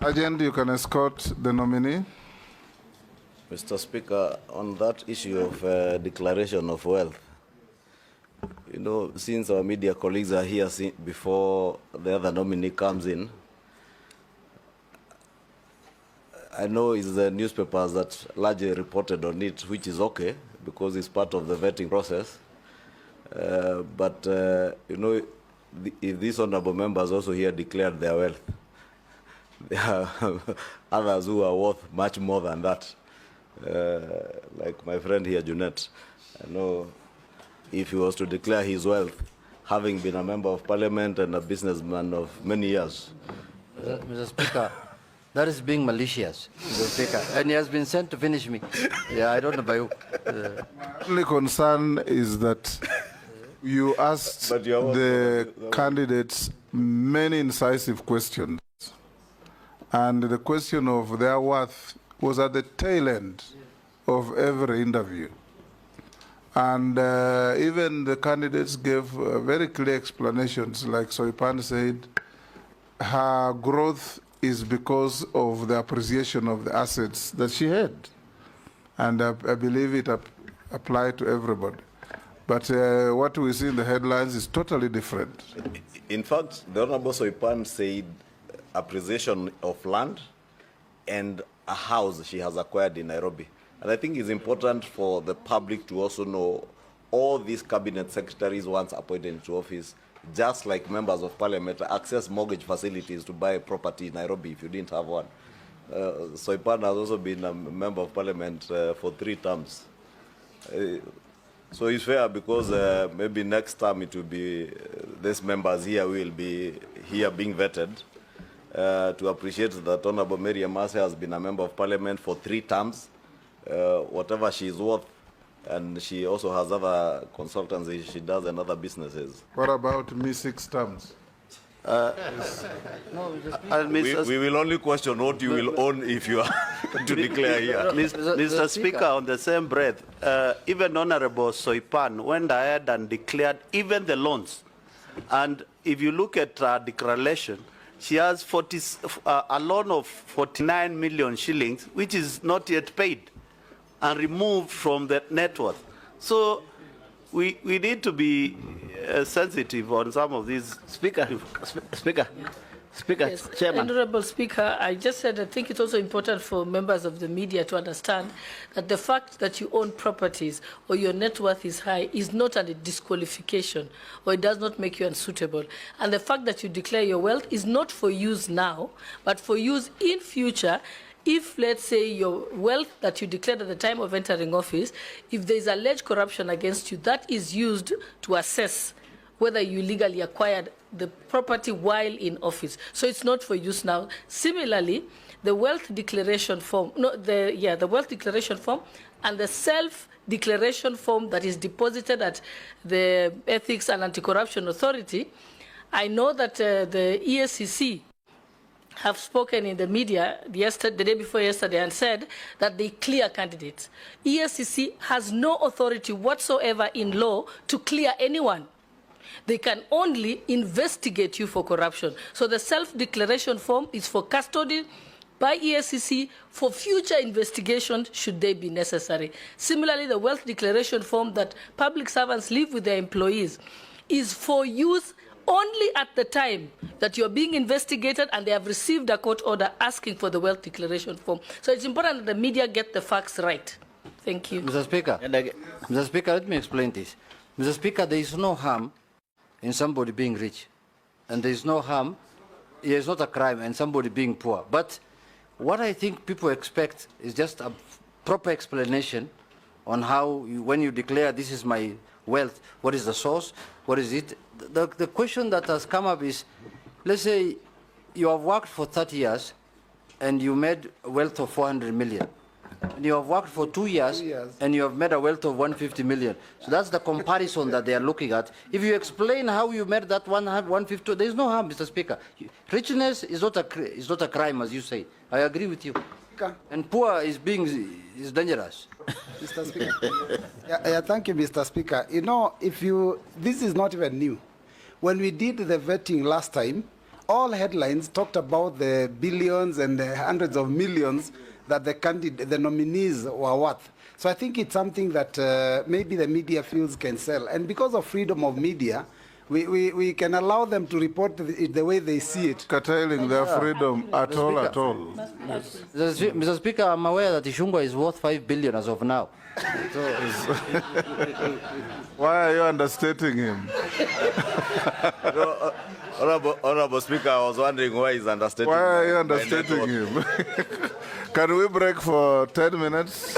Agent, you can escort the nominee. Mr. Speaker, on that issue of declaration of wealth, you know, since our media colleagues are here before the other nominee comes in, I know it's the newspapers that largely reported on it, which is okay, because it's part of the vetting process. You know, if these honorable members also here declared their wealth, there are others who are worth much more than that. Like my friend here, Junet, I know if he was to declare his wealth, having been a member of parliament and a businessman of many years. Mr. Speaker, that is being malicious, Mr. Speaker, and he has been sent to finish me. Yeah, I don't know about you. My only concern is that you asked the candidates many incisive questions, and the question of their worth was at the tail end of every interview. And even the candidates gave very clear explanations, like Soipan said, her growth is because of the appreciation of the assets that she had. And I believe it applied to everybody. But what we see in the headlines is totally different. In fact, the Honorable Soipan said appreciation of land and a house she has acquired in Nairobi. And I think it's important for the public to also know all these cabinet secretaries once appointed into office, just like members of parliament, access mortgage facilities to buy property in Nairobi if you didn't have one. Soipan has also been a member of parliament for 3 terms. So it's fair because maybe next time it will be, these members here will be here being vetted to appreciate that Honorable Mary Amase has been a member of parliament for 3 terms. Whatever she is worth, and she also has other consultancies she does and other businesses. What about me 6 terms? We will only question what you will own if you are to declare here. Mr. Speaker, on the same breath, even Honorable Soipan went ahead and declared even the loans. And if you look at her declaration, she has a loan of 49 million shillings, which is not yet paid and removed from the net worth. So we need to be sensitive on some of these. Speaker, yes. Chairman. Honorable Speaker, I just said I think it's also important for members of the media to understand that the fact that you own properties or your net worth is high is not a disqualification, or it does not make you unsuitable. And the fact that you declare your wealth is not for use now, but for use in future. If, let's say, your wealth that you declared at the time of entering office, if there is alleged corruption against you, that is used to assess whether you legally acquired the property while in office. So it's not for use now. Similarly, the wealth declaration form, the wealth declaration form and the self-declaration form that is deposited at the Ethics and Anti-Corruption Authority, I know that the EACC have spoken in the media the day before yesterday and said that they clear candidates. EACC has no authority whatsoever in law to clear anyone. They can only investigate you for corruption. So the self-declaration form is for custody by EACC for future investigation should they be necessary. Similarly, the wealth declaration form that public servants leave with their employees is for use only at the time that you're being investigated and they have received a court order asking for the wealth declaration form. So it's important that the media get the facts right. Thank you. Mr. Speaker, let me explain this. Mr. Speaker, there is no harm in somebody being rich. And there is no harm, it is not a crime in somebody being poor. But what I think people expect is just a proper explanation on how, when you declare this is my wealth, what is the source, what is it? The question that has come up is, let's say you have worked for 30 years and you made a wealth of 400 million. And you have worked for 2 years and you have made a wealth of 150 million. So that's the comparison that they are looking at. If you explain how you made that 150, there is no harm, Mr. Speaker. Richness is not a crime, as you say. I agree with you. And poor is dangerous. Mr. Speaker. Thank you, Mr. Speaker. You know, this is not even new. When we did the vetting last time, all headlines talked about the billions and the hundreds of millions that the nominees were worth. So I think it's something that maybe the media feels can sell. And because of freedom of media, we can allow them to report it the way they see it. Curtailing their freedom at all. Mr. Speaker, I'm aware that Ichungwah is worth 5 billion as of now. So, why are you understating him? No, Honorable Speaker, I was wondering why he's understating. Why are you understating him? Can we break for 10 minutes?